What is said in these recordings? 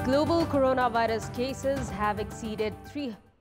Global coronavirus cases have exceeded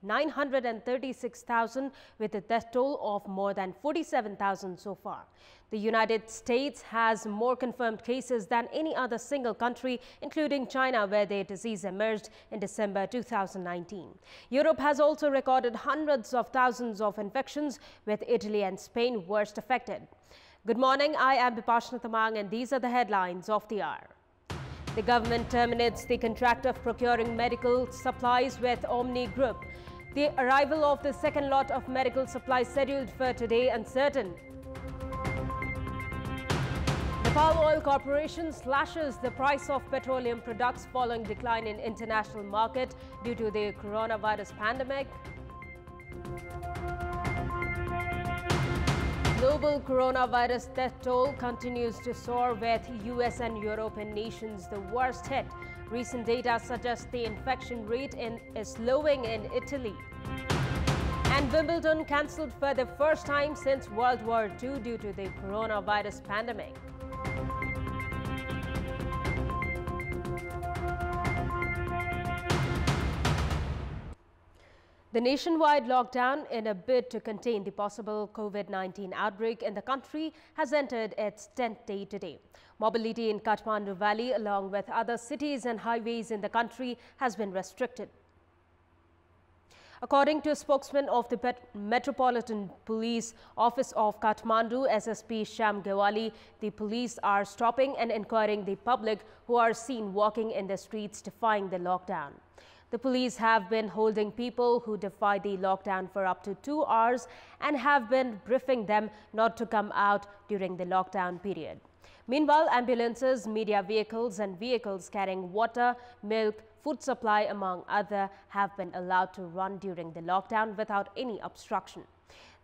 936,000 with a death toll of more than 47,000 so far. The United States has more confirmed cases than any other single country, including China, where the disease emerged in December 2019. Europe has also recorded hundreds of thousands of infections, with Italy and Spain worst affected. Good morning, I am Bipashna Tamang, and these are the headlines of the hour. The government terminates the contract of procuring medical supplies with Omni Group. The arrival of the second lot of medical supplies scheduled for today uncertain. Nepal Oil Corporation slashes the price of petroleum products following decline in international market due to the coronavirus pandemic. Global coronavirus death toll continues to soar, with US and European nations the worst hit. Recent data suggests the infection rate is slowing in Italy. And Wimbledon cancelled for the first time since World War II due to the coronavirus pandemic. The nationwide lockdown, in a bid to contain the possible COVID-19 outbreak in the country, has entered its 10th day today. Mobility in Kathmandu Valley, along with other cities and highways in the country, has been restricted. According to a spokesman of the Metropolitan Police Office of Kathmandu, SSP Sham Gewali, the police are stopping and enquiring the public who are seen walking in the streets defying the lockdown. The police have been holding people who defy the lockdown for up to 2 hours and have been briefing them not to come out during the lockdown period. Meanwhile, ambulances, media vehicles and vehicles carrying water, milk, food supply, among other, have been allowed to run during the lockdown without any obstruction.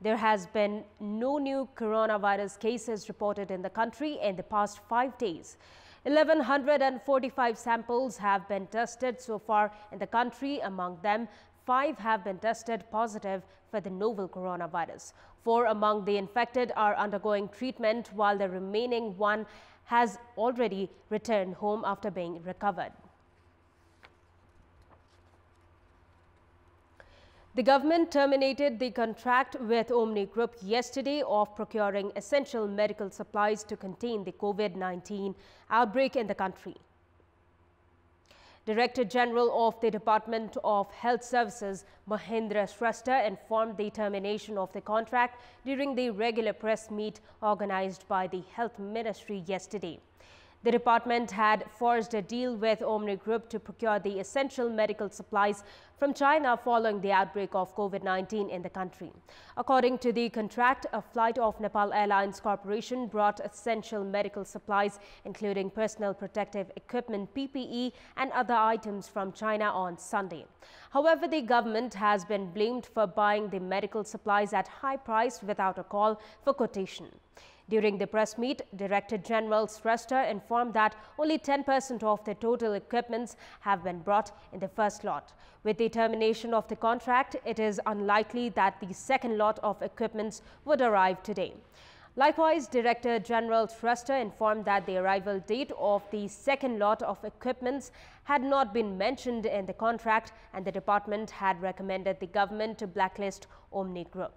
There has been no new coronavirus cases reported in the country in the past 5 days. 1,145 samples have been tested so far in the country. Among them, 5 have been tested positive for the novel coronavirus. 4 among the infected are undergoing treatment, while the remaining 1 has already returned home after being recovered. The government terminated the contract with Omni Group yesterday of procuring essential medical supplies to contain the COVID-19 outbreak in the country. Director General of the Department of Health Services, Mahendra Shrestha, informed the termination of the contract during the regular press meet organized by the Health Ministry yesterday. The department had forged a deal with Omni Group to procure the essential medical supplies from China following the outbreak of COVID-19 in the country. According to the contract, a flight of Nepal Airlines Corporation brought essential medical supplies, including personal protective equipment, PPE, and other items from China on Sunday. However, the government has been blamed for buying the medical supplies at high price without a call for quotation. During the press meet, Director General Shrestha informed that only 10% of the total equipments have been brought in the first lot. With the termination of the contract, it is unlikely that the second lot of equipments would arrive today. Likewise, Director General Shrestha informed that the arrival date of the second lot of equipments had not been mentioned in the contract, and the department had recommended the government to blacklist Omni Group.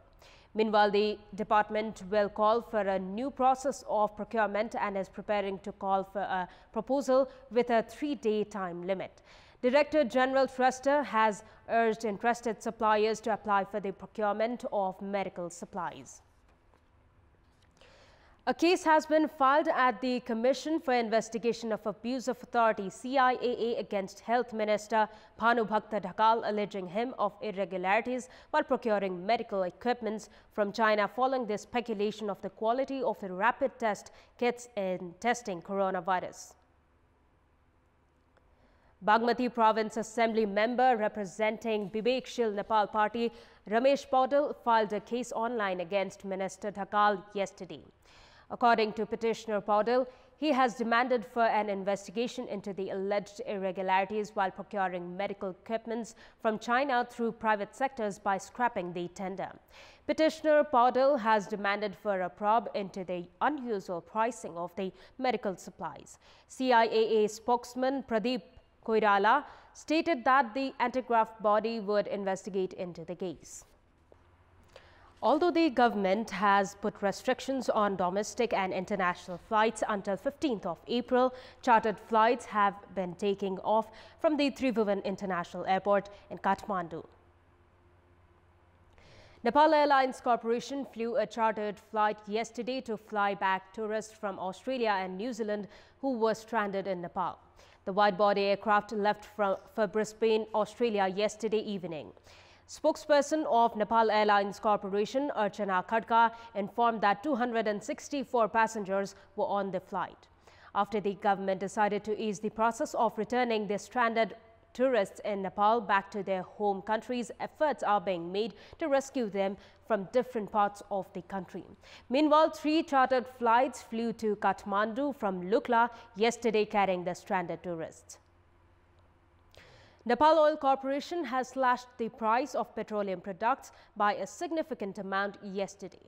Meanwhile, the department will call for a new process of procurement and is preparing to call for a proposal with a 3-day time limit. Director General Shrestha has urged interested suppliers to apply for the procurement of medical supplies. A case has been filed at the Commission for Investigation of Abuse of Authority (CIAA) against Health Minister Bhanubhakta Dhakal, alleging him of irregularities while procuring medical equipments from China following the speculation of the quality of the rapid test kits in testing coronavirus. Bagmati Province Assembly member representing Vivekshil Nepal Party Ramesh Paudel filed a case online against Minister Dhakal yesterday. According to petitioner Paudel, he has demanded for an investigation into the alleged irregularities while procuring medical equipments from China through private sectors by scrapping the tender. Petitioner Paudel has demanded for a probe into the unusual pricing of the medical supplies. CIAA spokesman Pradeep Koirala stated that the anti-graft body would investigate into the case. Although the government has put restrictions on domestic and international flights until 15th of April, chartered flights have been taking off from the Tribhuvan International Airport in Kathmandu. Nepal Airlines Corporation flew a chartered flight yesterday to fly back tourists from Australia and New Zealand who were stranded in Nepal. The wide-body aircraft left for Brisbane, Australia yesterday evening. Spokesperson of Nepal Airlines Corporation, Archana Khadka, informed that 264 passengers were on the flight. After the government decided to ease the process of returning the stranded tourists in Nepal back to their home countries, efforts are being made to rescue them from different parts of the country. Meanwhile, 3 chartered flights flew to Kathmandu from Lukla yesterday carrying the stranded tourists. Nepal Oil Corporation has slashed the price of petroleum products by a significant amount yesterday.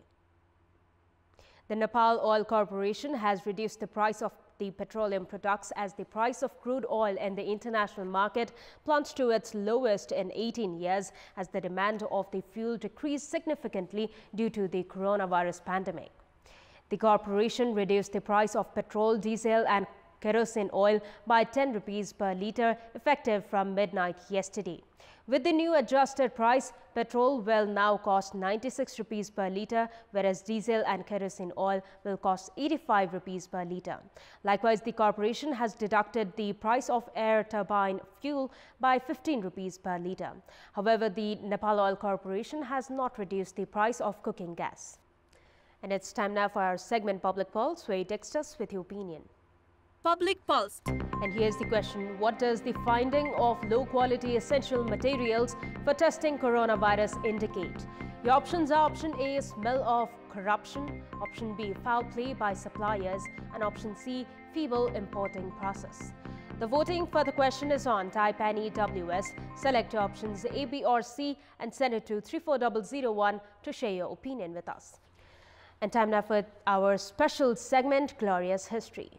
The Nepal Oil Corporation has reduced the price of the petroleum products as the price of crude oil in the international market plunged to its lowest in 18 years as the demand of the fuel decreased significantly due to the coronavirus pandemic. The corporation reduced the price of petrol, diesel and kerosene oil by 10 rupees per litre effective from midnight yesterday. With the new adjusted price, petrol will now cost 96 rupees per litre, whereas diesel and kerosene oil will cost 85 rupees per litre. Likewise, the corporation has deducted the price of air turbine fuel by 15 rupees per litre. However, the Nepal Oil Corporation has not reduced the price of cooking gas. And it's time now for our segment Public Pulse, where you text us with your opinion. Public Pulse. And here's the question: what does the finding of low-quality essential materials for testing coronavirus indicate? Your options are option A, smell of corruption, option B, foul play by suppliers, and option C, feeble importing process. The voting for the question is on. Type NEWS, select your options A, B or C and send it to 34001 to share your opinion with us. And time now for our special segment, Glorious History.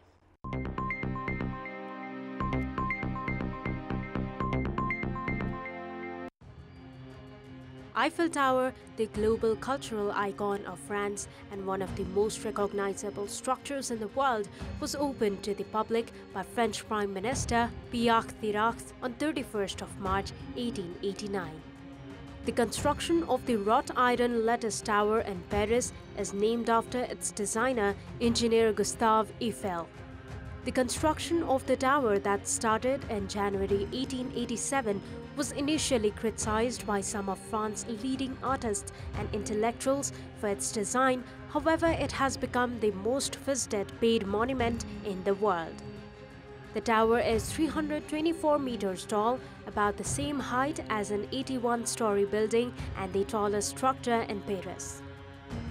Eiffel Tower, the global cultural icon of France and one of the most recognizable structures in the world, was opened to the public by French Prime Minister Pierre Chirac on 31st of March 1889. The construction of the wrought iron lattice tower in Paris is named after its designer, engineer Gustave Eiffel. The construction of the tower that started in January 1887 was initially criticized by some of France's leading artists and intellectuals for its design. However, it has become the most visited paid monument in the world. The tower is 324 meters tall, about the same height as an 81-story building and the tallest structure in Paris.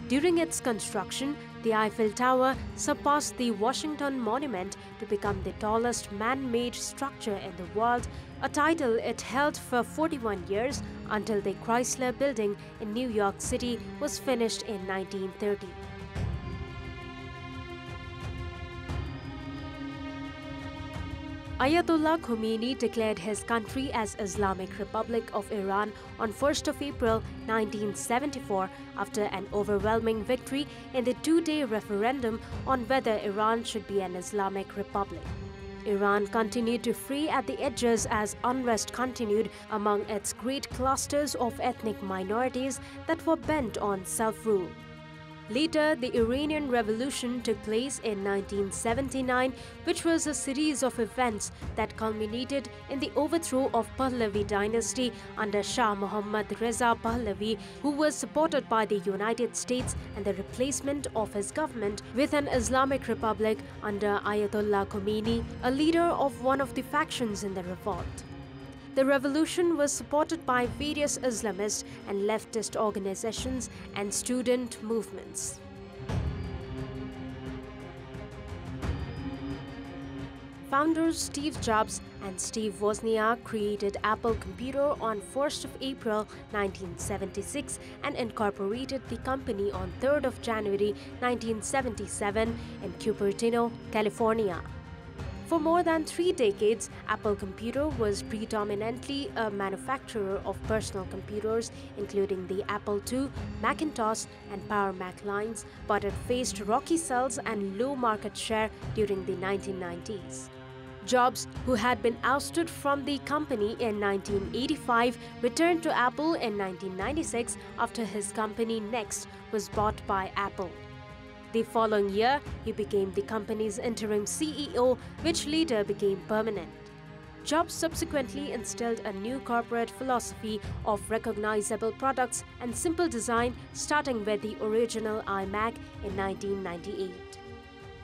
During its construction, the Eiffel Tower surpassed the Washington Monument to become the tallest man-made structure in the world, a title it held for 41 years until the Chrysler Building in New York City was finished in 1930. Ayatollah Khomeini declared his country as Islamic Republic of Iran on 1st of April 1974 after an overwhelming victory in the two-day referendum on whether Iran should be an Islamic Republic. Iran continued to fray at the edges as unrest continued among its great clusters of ethnic minorities that were bent on self-rule. Later, the Iranian Revolution took place in 1979, which was a series of events that culminated in the overthrow of Pahlavi dynasty under Shah Muhammad Reza Pahlavi, who was supported by the United States, and the replacement of his government with an Islamic Republic under Ayatollah Khomeini, a leader of one of the factions in the revolt. The revolution was supported by various Islamist and leftist organizations and student movements. Founders Steve Jobs and Steve Wozniak created Apple Computer on 1st of April 1976 and incorporated the company on 3rd of January 1977 in Cupertino, California. For more than 3 decades, Apple Computer was predominantly a manufacturer of personal computers, including the Apple II, Macintosh, and Power Mac lines, but it faced rocky sales and low market share during the 1990s. Jobs, who had been ousted from the company in 1985, returned to Apple in 1996 after his company Next was bought by Apple. The following year, he became the company's interim CEO, which later became permanent. Jobs subsequently instilled a new corporate philosophy of recognizable products and simple design, starting with the original iMac in 1998.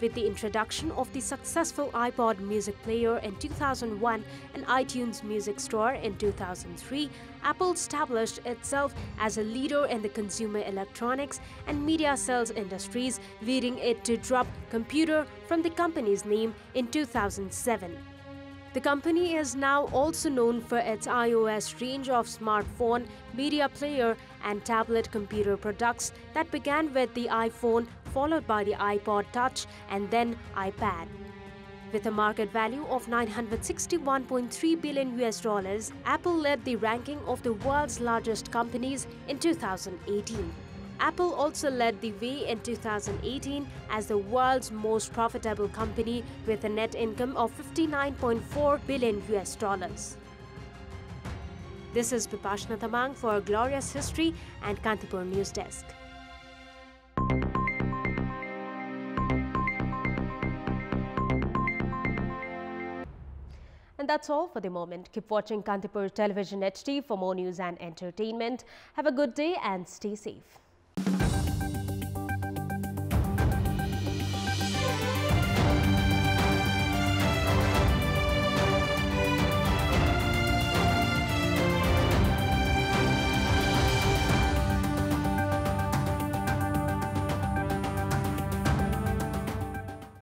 With the introduction of the successful iPod music player in 2001 and iTunes Music Store in 2003, Apple established itself as a leader in the consumer electronics and media sales industries, leading it to drop computer from the company's name in 2007. The company is now also known for its iOS range of smartphone, media player, and tablet computer products that began with the iPhone, followed by the iPod Touch, and then iPad. With a market value of $961.3 billion, Apple led the ranking of the world's largest companies in 2018. Apple also led the way in 2018 as the world's most profitable company with a net income of $59.4 billion. This is Bipashna Tamang for Glorious History and Kantipur News Desk. And that's all for the moment. Keep watching Kantipur Television HD for more news and entertainment. Have a good day and stay safe.